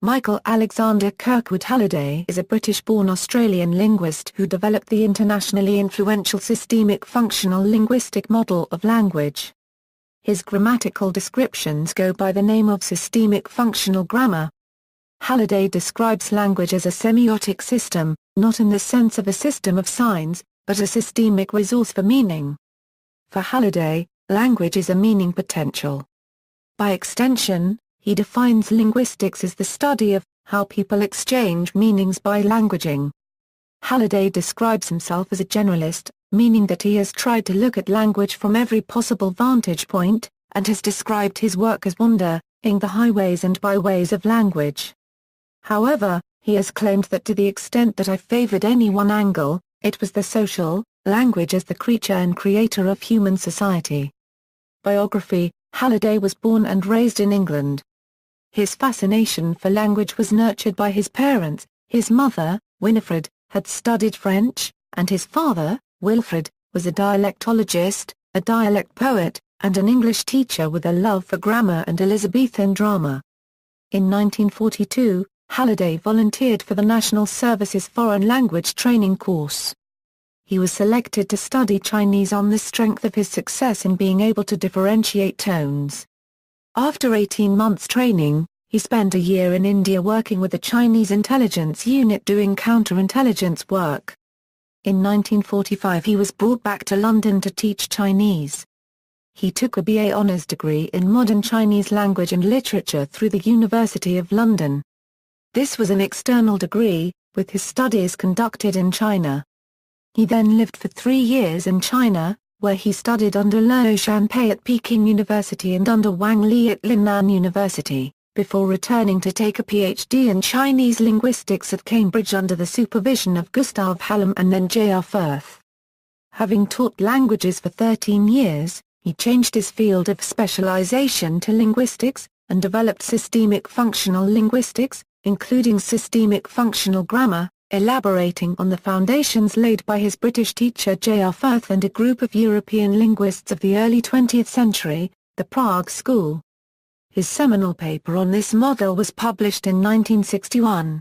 Michael Alexander Kirkwood Halliday is a British-born Australian linguist who developed the internationally influential systemic functional linguistic model of language. His grammatical descriptions go by the name of systemic functional grammar. Halliday describes language as a semiotic system, not in the sense of a system of signs, but a systemic resource for meaning. For Halliday, language is a meaning potential. By extension, he defines linguistics as the study of how people exchange meanings by languaging. Halliday describes himself as a generalist, meaning that he has tried to look at language from every possible vantage point, and has described his work as wandering the highways and byways of language. However, he has claimed that to the extent that I favored any one angle, it was the social, language as the creature and creator of human society. Biography: Halliday was born and raised in England. His fascination for language was nurtured by his parents. His mother, Winifred, had studied French, and his father, Wilfred, was a dialectologist, a dialect poet, and an English teacher with a love for grammar and Elizabethan drama. In 1942, Halliday volunteered for the National Service's Foreign Language Training course. He was selected to study Chinese on the strength of his success in being able to differentiate tones. After 18 months training, he spent a year in India working with the Chinese intelligence unit doing counterintelligence work. In 1945 he was brought back to London to teach Chinese. He took a BA Honours degree in Modern Chinese Language and Literature through the University of London. This was an external degree, with his studies conducted in China. He then lived for 3 years in China, where he studied under Luo Shanpei at Peking University and under Wang Li at Linnan University, before returning to take a PhD in Chinese linguistics at Cambridge under the supervision of Gustav Hallam and then J.R. Firth. Having taught languages for 13 years, he changed his field of specialization to linguistics, and developed systemic functional linguistics, including systemic functional grammar, elaborating on the foundations laid by his British teacher J.R. Firth and a group of European linguists of the early 20th century, the Prague School. His seminal paper on this model was published in 1961.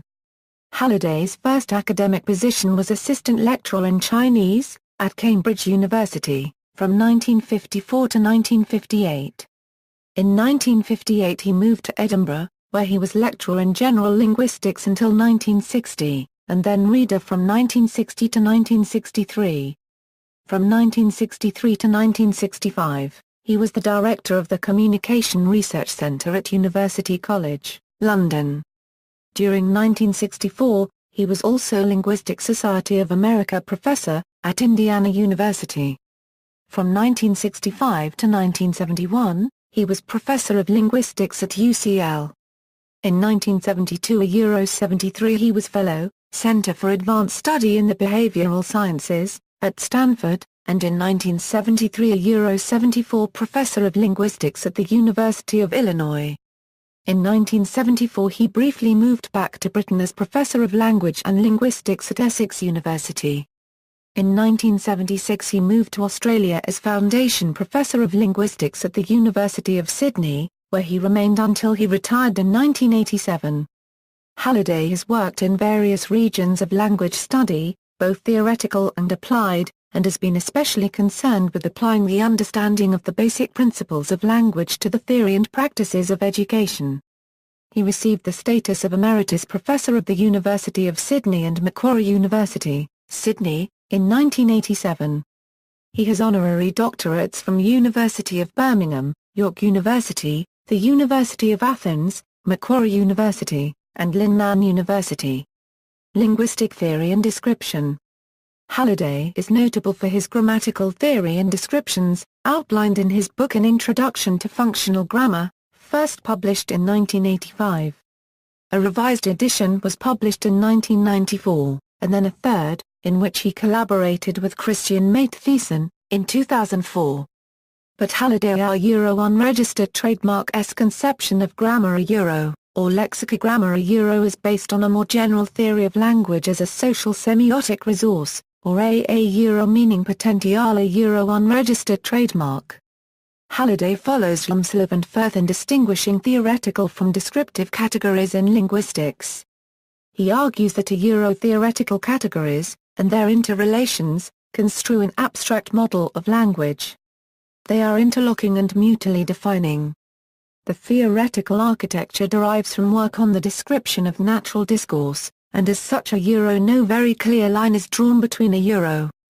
Halliday's first academic position was assistant lecturer in Chinese, at Cambridge University, from 1954 to 1958. In 1958 he moved to Edinburgh, where he was lecturer in general linguistics until 1960. And then reader from 1960 to 1963. From 1963 to 1965, he was the director of the Communication Research Centre at University College, London. During 1964, he was also Linguistic Society of America professor, at Indiana University. From 1965 to 1971, he was professor of linguistics at UCL. In 1972–73 he was fellow, Center for Advanced Study in the Behavioral Sciences, at Stanford, and in 1973–74 Professor of Linguistics at the University of Illinois. In 1974 he briefly moved back to Britain as Professor of Language and Linguistics at Essex University. In 1976 he moved to Australia as Foundation Professor of Linguistics at the University of Sydney, where he remained until he retired in 1987. Halliday has worked in various regions of language study, both theoretical and applied, and has been especially concerned with applying the understanding of the basic principles of language to the theory and practices of education. He received the status of Emeritus Professor of the University of Sydney and Macquarie University, Sydney, in 1987. He has honorary doctorates from University of Birmingham, York University, the University of Athens, Macquarie University, and Linnan University. Linguistic theory and description. Halliday is notable for his grammatical theory and descriptions, outlined in his book An Introduction to Functional Grammar, first published in 1985. A revised edition was published in 1994, and then a third, in which he collaborated with Christian Matthiessen, in 2004. But Halliday unregistered trademark conception of grammar or lexicogrammar is based on a more general theory of language as a social semiotic resource, or meaning potentiale unregistered trademark. Halliday follows Rumslow and Firth in distinguishing theoretical from descriptive categories in linguistics. He argues that theoretical categories, and their interrelations, construe an abstract model of language. They are interlocking and mutually defining. The theoretical architecture derives from work on the description of natural discourse, and as such no very clear line is drawn between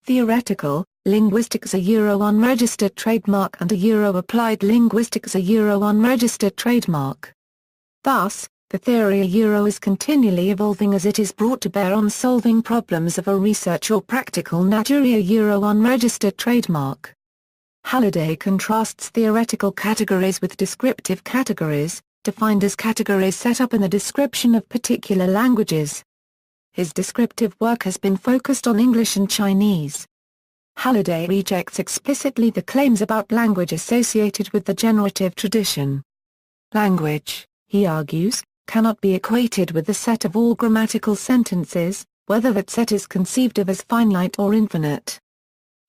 theoretical linguistics unregistered trademark and applied linguistics unregistered trademark. Thus, the theory is continually evolving as it is brought to bear on solving problems of a research or practical nature unregistered trademark. Halliday contrasts theoretical categories with descriptive categories, defined as categories set up in the description of particular languages. His descriptive work has been focused on English and Chinese. Halliday rejects explicitly the claims about language associated with the generative tradition. Language, he argues, cannot be equated with the set of all grammatical sentences, whether that set is conceived of as finite or infinite.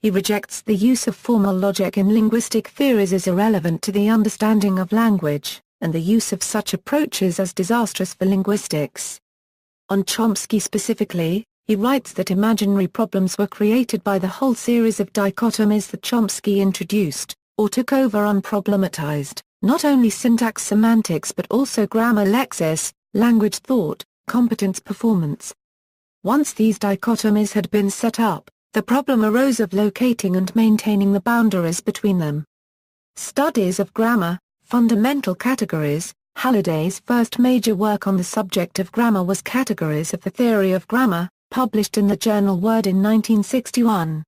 He rejects the use of formal logic in linguistic theories as irrelevant to the understanding of language, and the use of such approaches as disastrous for linguistics. On Chomsky specifically, he writes that imaginary problems were created by the whole series of dichotomies that Chomsky introduced, or took over unproblematized, not only syntax semantics but also grammar lexis, language thought, competence performance. Once these dichotomies had been set up, the problem arose of locating and maintaining the boundaries between them. Studies of grammar, fundamental categories. Halliday's first major work on the subject of grammar was Categories of the Theory of Grammar, published in the journal Word in 1961.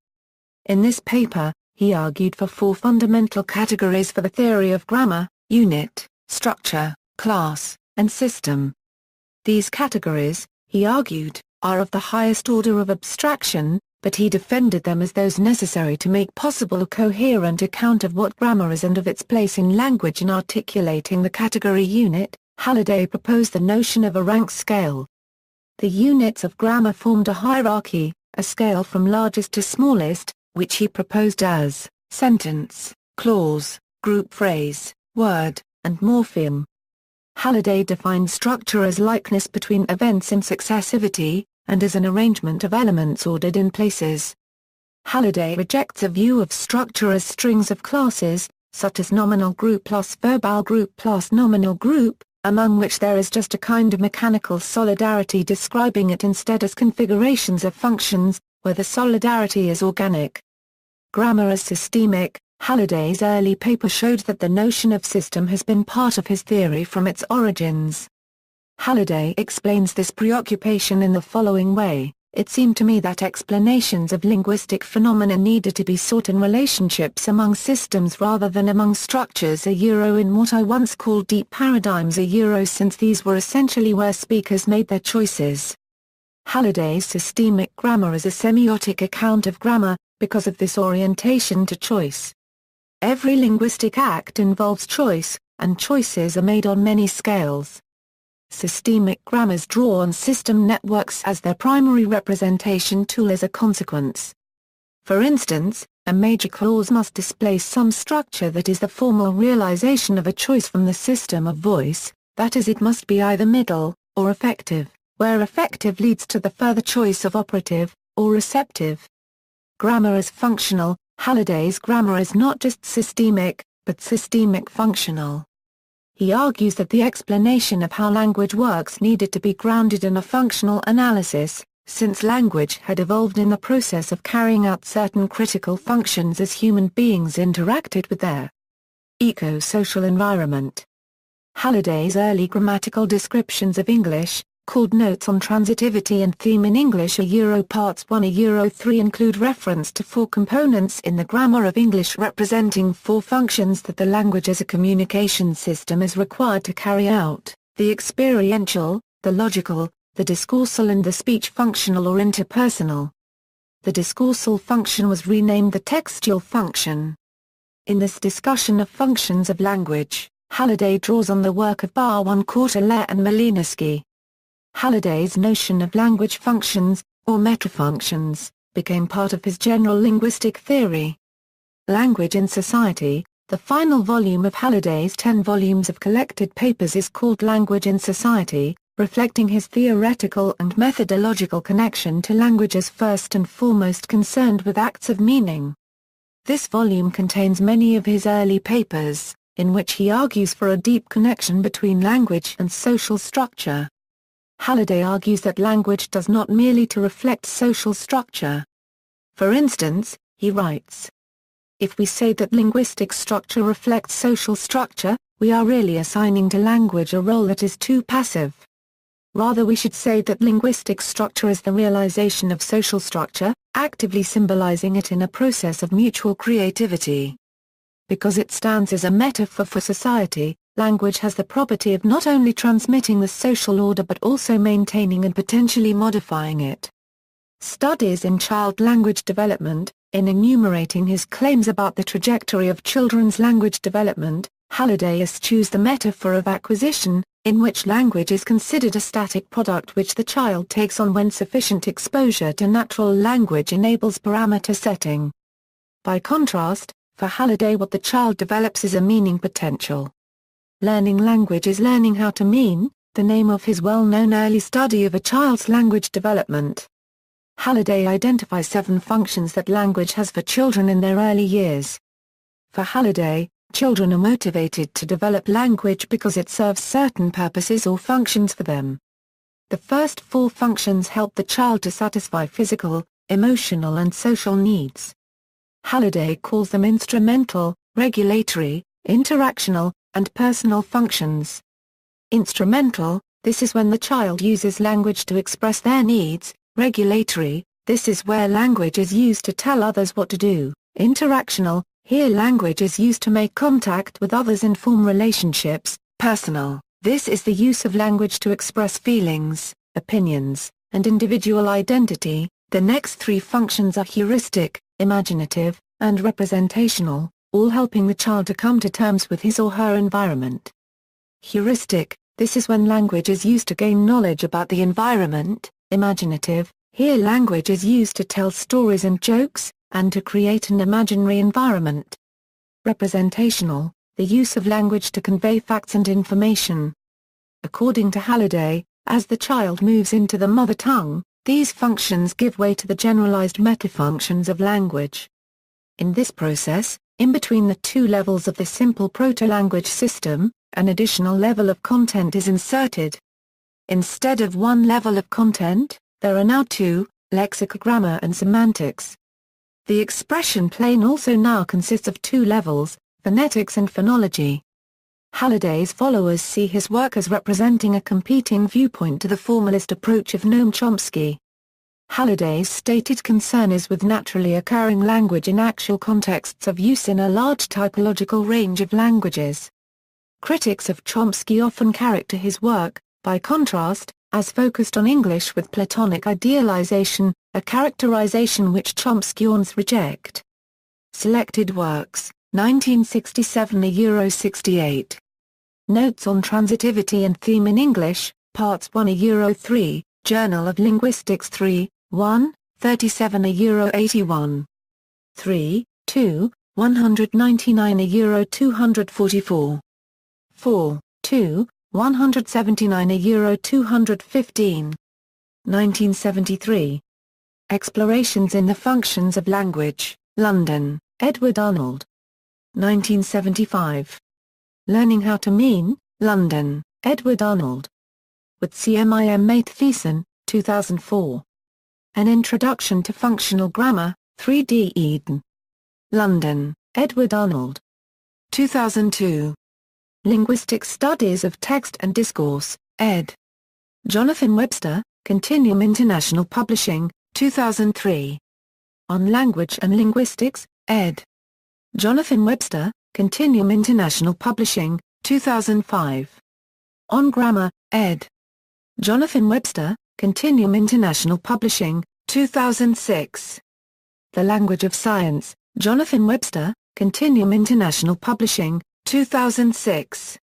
In this paper, he argued for 4 fundamental categories for the theory of grammar: unit, structure, class, and system. These categories, he argued, are of the highest order of abstraction, but he defended them as those necessary to make possible a coherent account of what grammar is and of its place in language. In articulating the category unit, Halliday proposed the notion of a rank scale. The units of grammar formed a hierarchy, a scale from largest to smallest, which he proposed as sentence, clause, group phrase, word, and morpheme. Halliday defined structure as likeness between events in successivity, and as an arrangement of elements ordered in places. Halliday rejects a view of structure as strings of classes, such as nominal group plus verbal group plus nominal group, among which there is just a kind of mechanical solidarity, describing it instead as configurations of functions, where the solidarity is organic. Grammar as systemic. Halliday's early paper showed that the notion of system has been part of his theory from its origins. Halliday explains this preoccupation in the following way: "It seemed to me that explanations of linguistic phenomena needed to be sought in relationships among systems rather than among structures in what I once called deep paradigms since these were essentially where speakers made their choices." Halliday's systemic grammar is a semiotic account of grammar, because of this orientation to choice. Every linguistic act involves choice, and choices are made on many scales. Systemic grammars draw on system networks as their primary representation tool as a consequence. For instance, a major clause must display some structure that is the formal realization of a choice from the system of voice, that is, it must be either middle, or effective, where effective leads to the further choice of operative, or receptive. Grammar as functional. Halliday's grammar is not just systemic, but systemic functional. He argues that the explanation of how language works needed to be grounded in a functional analysis, since language had evolved in the process of carrying out certain critical functions as human beings interacted with their eco-social environment. Halliday's early grammatical descriptions of English, called Notes on Transitivity and Theme in English Parts 1 3, include reference to 4 components in the grammar of English representing 4 functions that the language as a communication system is required to carry out: the experiential, the logical, the discoursal and the speech functional or interpersonal. The discoursal function was renamed the textual function. In this discussion of functions of language, Halliday draws on the work of Barwon Courtelet and Malinowski. Halliday's notion of language functions, or metafunctions, became part of his general linguistic theory. Language in society. The final volume of Halliday's 10 volumes of collected papers is called Language in Society, reflecting his theoretical and methodological connection to language as first and foremost concerned with acts of meaning. This volume contains many of his early papers, in which he argues for a deep connection between language and social structure. Halliday argues that language does not merely to reflect social structure. For instance, he writes, "If we say that linguistic structure reflects social structure, we are really assigning to language a role that is too passive. Rather, we should say that linguistic structure is the realization of social structure, actively symbolizing it in a process of mutual creativity. Because it stands as a metaphor for society, language has the property of not only transmitting the social order but also maintaining and potentially modifying it." Studies in child language development. In enumerating his claims about the trajectory of children's language development, Halliday eschews the metaphor of acquisition, in which language is considered a static product which the child takes on when sufficient exposure to natural language enables parameter setting. By contrast, for Halliday what the child develops is a meaning potential. Learning language is learning how to mean, the name of his well-known early study of a child's language development. Halliday identifies 7 functions that language has for children in their early years. For Halliday, children are motivated to develop language because it serves certain purposes or functions for them. The first 4 functions help the child to satisfy physical, emotional and social needs. Halliday calls them instrumental, regulatory, interactional, and personal functions. Instrumental, this is when the child uses language to express their needs. Regulatory, this is where language is used to tell others what to do. Interactional, here language is used to make contact with others and form relationships. Personal, this is the use of language to express feelings, opinions, and individual identity. The next 3 functions are heuristic, imaginative, and representational, all helping the child to come to terms with his or her environment. Heuristic, this is when language is used to gain knowledge about the environment. Imaginative, here language is used to tell stories and jokes, and to create an imaginary environment. Representational, the use of language to convey facts and information. According to Halliday, as the child moves into the mother tongue, these functions give way to the generalized metafunctions of language. In this process, in between the 2 levels of the simple proto-language system, an additional level of content is inserted. Instead of 1 level of content, there are now 2, lexicography and semantics. The expression plane also now consists of 2 levels, phonetics and phonology. Halliday's followers see his work as representing a competing viewpoint to the formalist approach of Noam Chomsky. Halliday's stated concern is with naturally occurring language in actual contexts of use in a large typological range of languages. Critics of Chomsky often character his work, by contrast, as focused on English with Platonic idealization, a characterization which Chomskyans reject. Selected works, 1967 68. Notes on Transitivity and Theme in English, Parts 1 3, Journal of Linguistics 3, 1, 37 81. 3, 2, 199 244. 4, 2, 179 215. 1973. Explorations in the Functions of Language, London, Edward Arnold. 1975. Learning How to Mean, London, Edward Arnold. With CMIM Mattheson, 2004. An Introduction to Functional Grammar, 3D Eden. London, Edward Arnold. 2002. Linguistic Studies of Text and Discourse, ed. Jonathan Webster, Continuum International Publishing, 2003. On Language and Linguistics, ed. Jonathan Webster, Continuum International Publishing, 2005. On Grammar, ed. Jonathan Webster, Continuum International Publishing, 2006. The Language of Science, Jonathan Webster, Continuum International Publishing, 2006.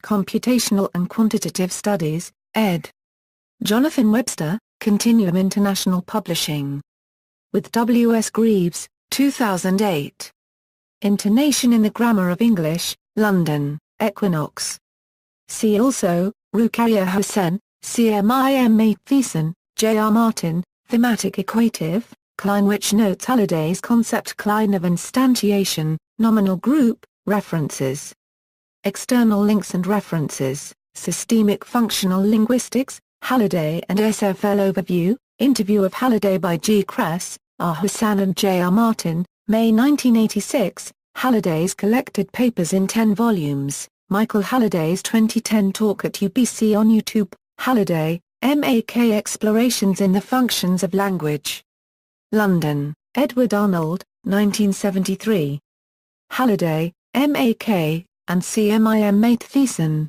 Computational and Quantitative Studies, ed. Jonathan Webster, Continuum International Publishing. With W. S. Greaves, 2008. Intonation in the Grammar of English, London, Equinox. See also, Ruqayya Hossain, CMIM Thiessen, J.R. Martin, Thematic Equative, Klein, which notes Halliday's concept Klein of instantiation, nominal group, references. External links and references, Systemic Functional Linguistics, Halliday and SFL Overview, interview of Halliday by G. Kress, R. Hossain and J. R. Martin, May 1986, Halliday's collected papers in 10 volumes, Michael Halliday's 2010 talk at UBC on YouTube, Halliday, MAK Explorations in the Functions of Language. London, Edward Arnold, 1973. Halliday, MAK, and CMIM Thiessen.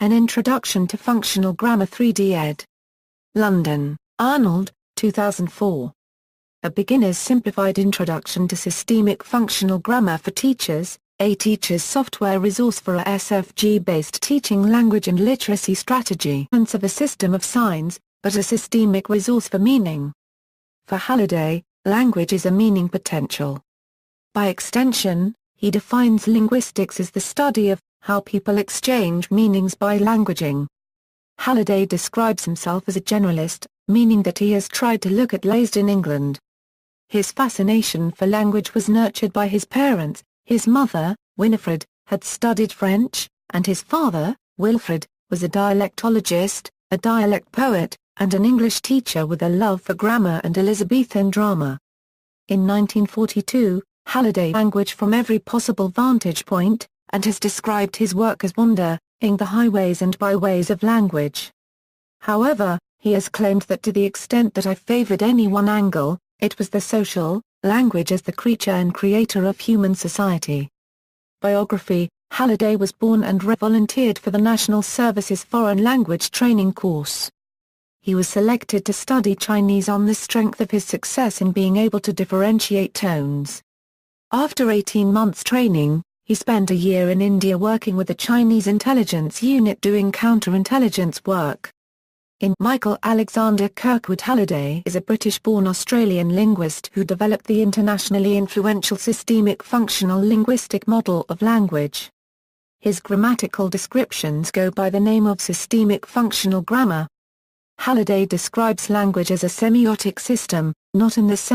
An Introduction to Functional Grammar 3D ed. London, Arnold, 2004. A Beginner's Simplified Introduction to Systemic Functional Grammar for Teachers, a teacher's software resource for a SFG-based teaching language and literacy strategy. Of a system of signs, but a systemic resource for meaning. For Halliday, language is a meaning potential. By extension, he defines linguistics as the study of how people exchange meanings by languaging. Halliday describes himself as a generalist, meaning that he has tried to look at raised in England. His fascination for language was nurtured by his parents. His mother, Winifred, had studied French, and his father, Wilfred, was a dialectologist, a dialect poet, and an English teacher with a love for grammar and Elizabethan drama. In 1942, Halliday language from every possible vantage point, and has described his work as wandering the highways and byways of language. However, he has claimed that to the extent that I favored any one angle, it was the social, language as the creature and creator of human society. Biography: Halliday was born and volunteered for the National Service's Foreign Language Training course. He was selected to study Chinese on the strength of his success in being able to differentiate tones. After 18 months training, he spent a year in India working with the Chinese intelligence unit doing counterintelligence work. Michael Alexander Kirkwood Halliday is a British-born Australian linguist who developed the internationally influential systemic functional linguistic model of language. His grammatical descriptions go by the name of systemic functional grammar. Halliday describes language as a semiotic system, not in the